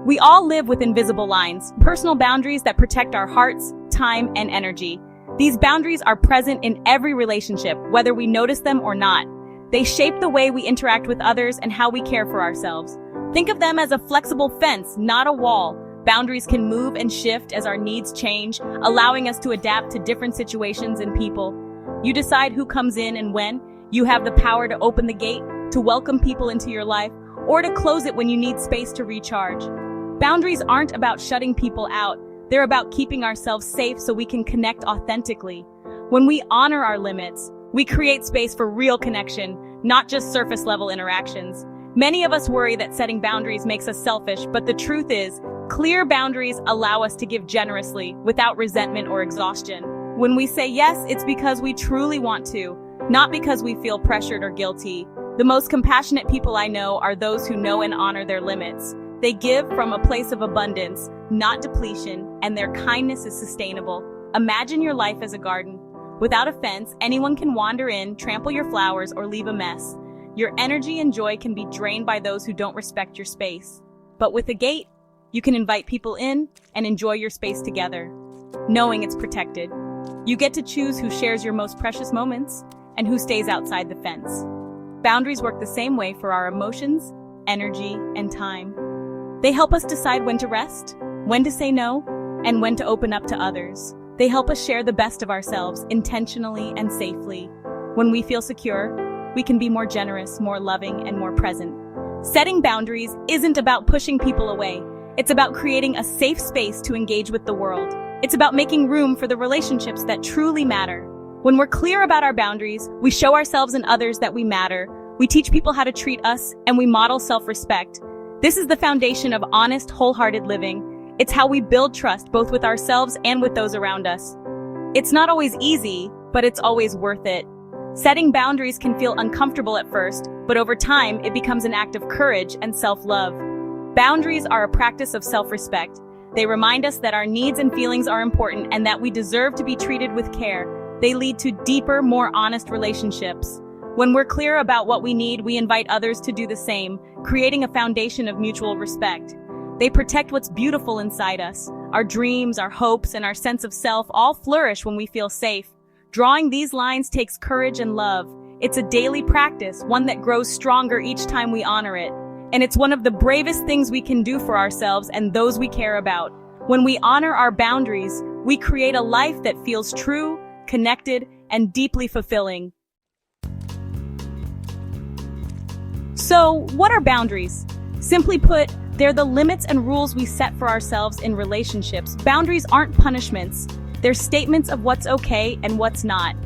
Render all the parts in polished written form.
We all live with invisible lines, personal boundaries that protect our hearts, time, and energy. These boundaries are present in every relationship, whether we notice them or not. They shape the way we interact with others and how we care for ourselves. Think of them as a flexible fence, not a wall. Boundaries can move and shift as our needs change, allowing us to adapt to different situations and people. You decide who comes in and when. You have the power to open the gate, to welcome people into your life, or to close it when you need space to recharge. Boundaries aren't about shutting people out. They're about keeping ourselves safe so we can connect authentically. When we honor our limits, we create space for real connection, not just surface-level interactions. Many of us worry that setting boundaries makes us selfish, but the truth is, clear boundaries allow us to give generously, without resentment or exhaustion. When we say yes, it's because we truly want to, not because we feel pressured or guilty. The most compassionate people I know are those who know and honor their limits. They give from a place of abundance, not depletion, and their kindness is sustainable. Imagine your life as a garden. Without a fence, anyone can wander in, trample your flowers, or leave a mess. Your energy and joy can be drained by those who don't respect your space. But with a gate, you can invite people in and enjoy your space together, knowing it's protected. You get to choose who shares your most precious moments and who stays outside the fence. Boundaries work the same way for our emotions, energy, and time. They help us decide when to rest, when to say no, and when to open up to others. They help us share the best of ourselves intentionally and safely. When we feel secure, we can be more generous, more loving, and more present. Setting boundaries isn't about pushing people away. It's about creating a safe space to engage with the world. It's about making room for the relationships that truly matter. When we're clear about our boundaries, we show ourselves and others that we matter. We teach people how to treat us, and we model self-respect. This is the foundation of honest, wholehearted living. It's how we build trust, both with ourselves and with those around us. It's not always easy, but it's always worth it. Setting boundaries can feel uncomfortable at first, but over time, it becomes an act of courage and self-love. Boundaries are a practice of self-respect. They remind us that our needs and feelings are important and that we deserve to be treated with care. They lead to deeper, more honest relationships. When we're clear about what we need, we invite others to do the same, creating a foundation of mutual respect. They protect what's beautiful inside us. Our dreams, our hopes, and our sense of self all flourish when we feel safe. Drawing these lines takes courage and love. It's a daily practice, one that grows stronger each time we honor it. And it's one of the bravest things we can do for ourselves and those we care about. When we honor our boundaries, we create a life that feels true, connected, and deeply fulfilling. So, what are boundaries? Simply put, they're the limits and rules we set for ourselves in relationships. Boundaries aren't punishments. They're statements of what's okay and what's not.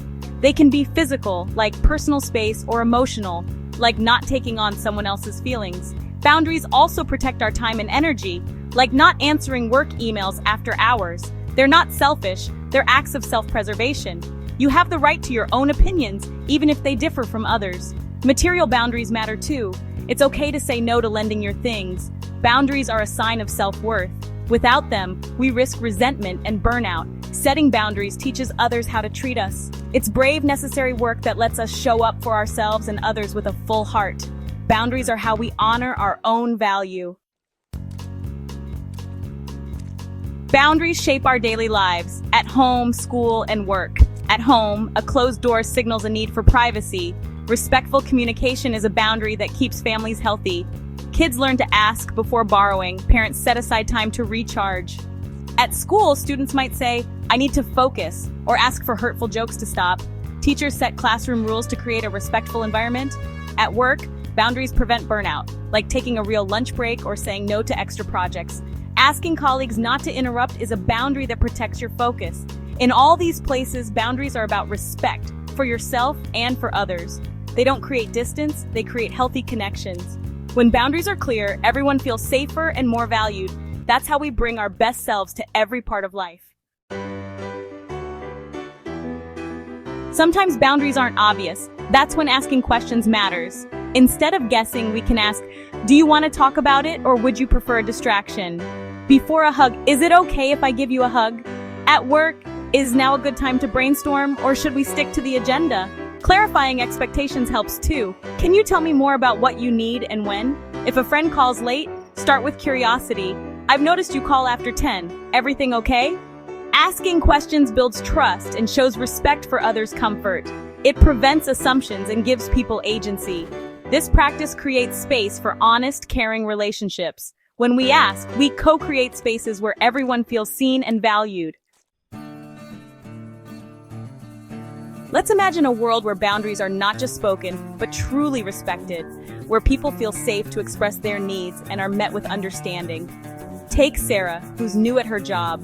They can be physical, like personal space, or emotional, like not taking on someone else's feelings. Boundaries also protect our time and energy, like not answering work emails after hours. They're not selfish, they're acts of self-preservation. You have the right to your own opinions, even if they differ from others. Material boundaries matter too. It's okay to say no to lending your things. Boundaries are a sign of self-worth. Without them, we risk resentment and burnout. Setting boundaries teaches others how to treat us. It's brave, necessary work that lets us show up for ourselves and others with a full heart. Boundaries are how we honor our own value. Boundaries shape our daily lives, at home, school, and work. At home, a closed door signals a need for privacy. Respectful communication is a boundary that keeps families healthy. Kids learn to ask before borrowing. Parents set aside time to recharge. At school, students might say, "I need to focus," or ask for hurtful jokes to stop. Teachers set classroom rules to create a respectful environment. At work, boundaries prevent burnout, like taking a real lunch break or saying no to extra projects. Asking colleagues not to interrupt is a boundary that protects your focus. In all these places, boundaries are about respect for yourself and for others. They don't create distance, they create healthy connections. When boundaries are clear, everyone feels safer and more valued. That's how we bring our best selves to every part of life. Sometimes boundaries aren't obvious. That's when asking questions matters. Instead of guessing, we can ask, "Do you want to talk about it, or would you prefer a distraction?" Before a hug, "Is it okay if I give you a hug?" At work, "Is now a good time to brainstorm, or should we stick to the agenda?" Clarifying expectations helps too. "Can you tell me more about what you need and when?" If a friend calls late, Start with curiosity. I've noticed you call after 10. Everything okay? Asking questions builds trust and shows respect for others' comfort. It prevents assumptions and gives people agency. This practice creates space for honest, caring relationships. When we ask, we co-create spaces where everyone feels seen and valued. Let's imagine a world where boundaries are not just spoken, but truly respected, where people feel safe to express their needs and are met with understanding. Take Sarah, who's new at her job.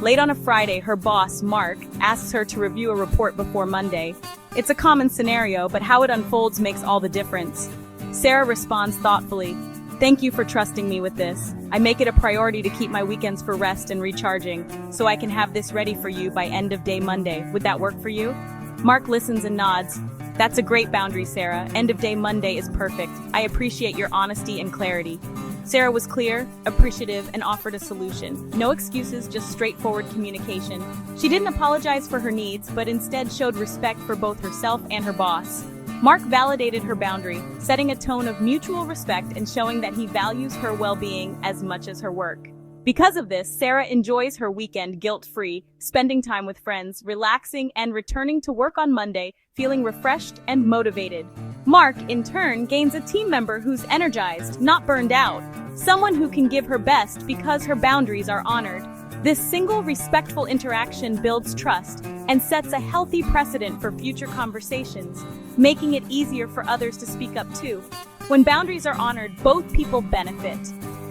Late on a Friday, her boss, Mark, asks her to review a report before Monday. It's a common scenario, but how it unfolds makes all the difference. Sarah responds thoughtfully, "Thank you for trusting me with this. I make it a priority to keep my weekends for rest and recharging, so I can have this ready for you by end of day Monday. Would that work for you?" Mark listens and nods. "That's a great boundary, Sarah. End of day Monday is perfect. I appreciate your honesty and clarity." Sarah was clear, appreciative, and offered a solution. No excuses, just straightforward communication. She didn't apologize for her needs, but instead showed respect for both herself and her boss. Mark validated her boundary, setting a tone of mutual respect and showing that he values her well-being as much as her work. Because of this, Sarah enjoys her weekend guilt-free, spending time with friends, relaxing, and returning to work on Monday, feeling refreshed and motivated. Mark, in turn, gains a team member who's energized, not burned out, someone who can give her best because her boundaries are honored. This single, respectful interaction builds trust and sets a healthy precedent for future conversations, making it easier for others to speak up too. When boundaries are honored, both people benefit.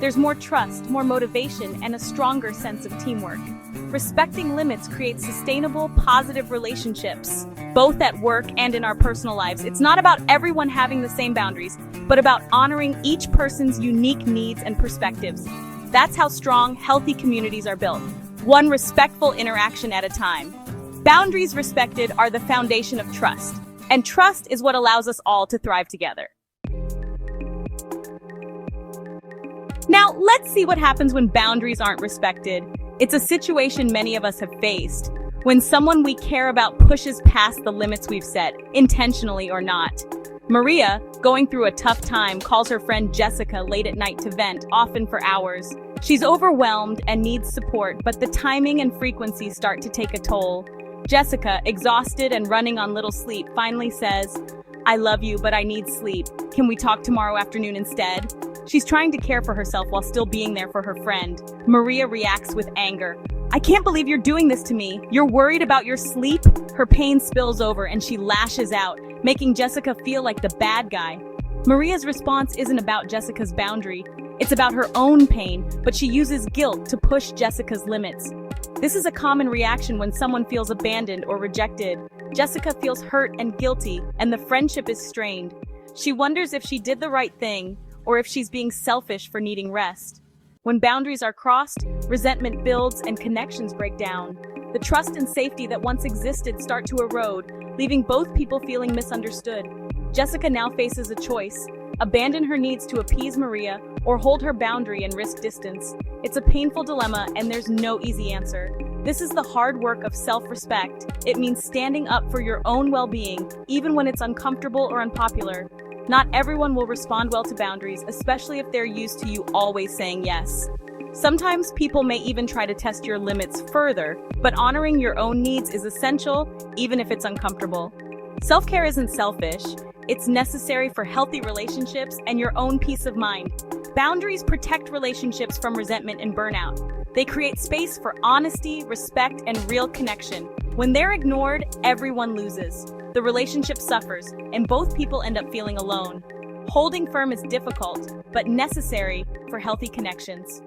There's more trust, more motivation, and a stronger sense of teamwork. Respecting limits creates sustainable, positive relationships, both at work and in our personal lives. It's not about everyone having the same boundaries, but about honoring each person's unique needs and perspectives. That's how strong, healthy communities are built, one respectful interaction at a time. Boundaries respected are the foundation of trust, and trust is what allows us all to thrive together. Now, let's see what happens when boundaries aren't respected. It's a situation many of us have faced. When someone we care about pushes past the limits we've set, intentionally or not. Maria, going through a tough time, calls her friend Jessica late at night to vent, often for hours. She's overwhelmed and needs support, but the timing and frequency start to take a toll. Jessica, exhausted and running on little sleep, finally says, "I love you, but I need sleep. Can we talk tomorrow afternoon instead?" She's trying to care for herself while still being there for her friend. Maria reacts with anger. "I can't believe you're doing this to me. You're worried about your sleep?" Her pain spills over and she lashes out, making Jessica feel like the bad guy. Maria's response isn't about Jessica's boundary. It's about her own pain, but she uses guilt to push Jessica's limits. This is a common reaction when someone feels abandoned or rejected. Jessica feels hurt and guilty, and the friendship is strained. She wonders if she did the right thing, or if she's being selfish for needing rest. When boundaries are crossed, resentment builds and connections break down. The trust and safety that once existed start to erode, leaving both people feeling misunderstood. Jessica now faces a choice: abandon her needs to appease Maria, or hold her boundary and risk distance. It's a painful dilemma, and there's no easy answer. This is the hard work of self-respect. It means standing up for your own well-being, even when it's uncomfortable or unpopular. Not everyone will respond well to boundaries, especially if they're used to you always saying yes. Sometimes people may even try to test your limits further, but honoring your own needs is essential, even if it's uncomfortable. Self-care isn't selfish. It's necessary for healthy relationships and your own peace of mind. Boundaries protect relationships from resentment and burnout. They create space for honesty, respect, and real connection. When they're ignored, everyone loses. The relationship suffers, and both people end up feeling alone. Holding firm is difficult, but necessary for healthy connections.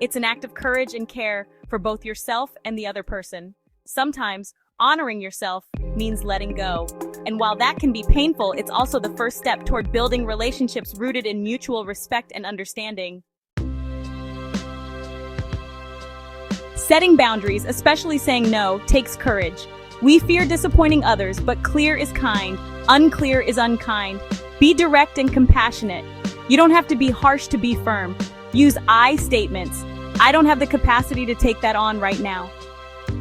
It's an act of courage and care for both yourself and the other person. Sometimes, honoring yourself means letting go. And while that can be painful, it's also the first step toward building relationships rooted in mutual respect and understanding. Setting boundaries, especially saying no, takes courage. We fear disappointing others, but clear is kind, unclear is unkind. Be direct and compassionate. You don't have to be harsh to be firm. Use I statements. I don't have the capacity to take that on right now.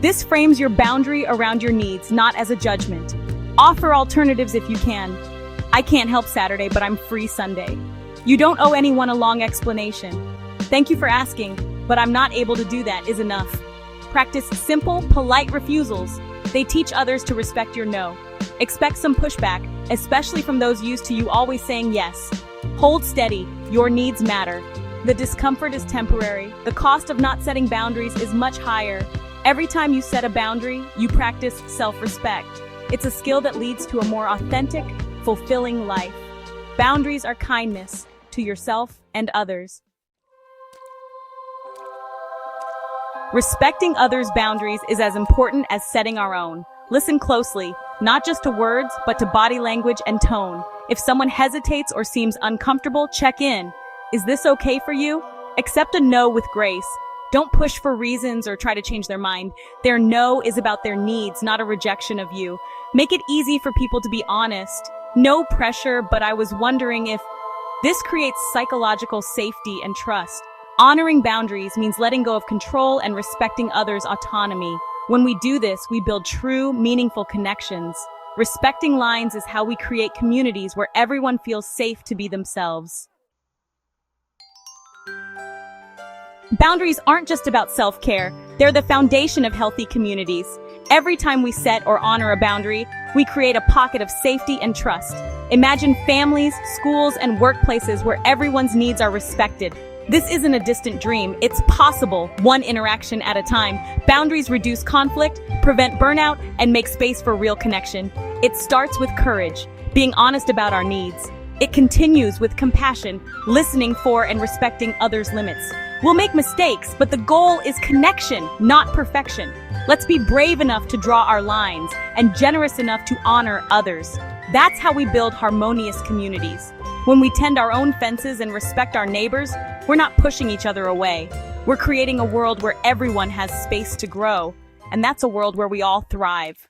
This frames your boundary around your needs, not as a judgment. Offer alternatives if you can. I can't help Saturday, but I'm free Sunday. You don't owe anyone a long explanation. "Thank you for asking, but I'm not able to do that" is enough. Practice simple, polite refusals. They teach others to respect your no. Expect some pushback, especially from those used to you always saying yes. Hold steady, your needs matter. The discomfort is temporary. The cost of not setting boundaries is much higher. Every time you set a boundary, you practice self-respect. It's a skill that leads to a more authentic, fulfilling life. Boundaries are kindness to yourself and others. Respecting others' boundaries is as important as setting our own. Listen closely, not just to words, but to body language and tone. If someone hesitates or seems uncomfortable, check in. Is this okay for you? Accept a no with grace. Don't push for reasons or try to change their mind. Their no is about their needs, not a rejection of you. Make it easy for people to be honest. No pressure, but I was wondering if this creates psychological safety and trust. Honoring boundaries means letting go of control and respecting others' autonomy. When we do this, we build true, meaningful connections. Respecting lines is how we create communities where everyone feels safe to be themselves. Boundaries aren't just about self-care, they're the foundation of healthy communities. Every time we set or honor a boundary, we create a pocket of safety and trust. Imagine families, schools, and workplaces where everyone's needs are respected. This isn't a distant dream, it's possible, one interaction at a time. Boundaries reduce conflict, prevent burnout, and make space for real connection. It starts with courage, being honest about our needs. It continues with compassion, listening for and respecting others' limits. We'll make mistakes, but the goal is connection, not perfection. Let's be brave enough to draw our lines and generous enough to honor others. That's how we build harmonious communities. When we tend our own fences and respect our neighbors, we're not pushing each other away. We're creating a world where everyone has space to grow, and that's a world where we all thrive.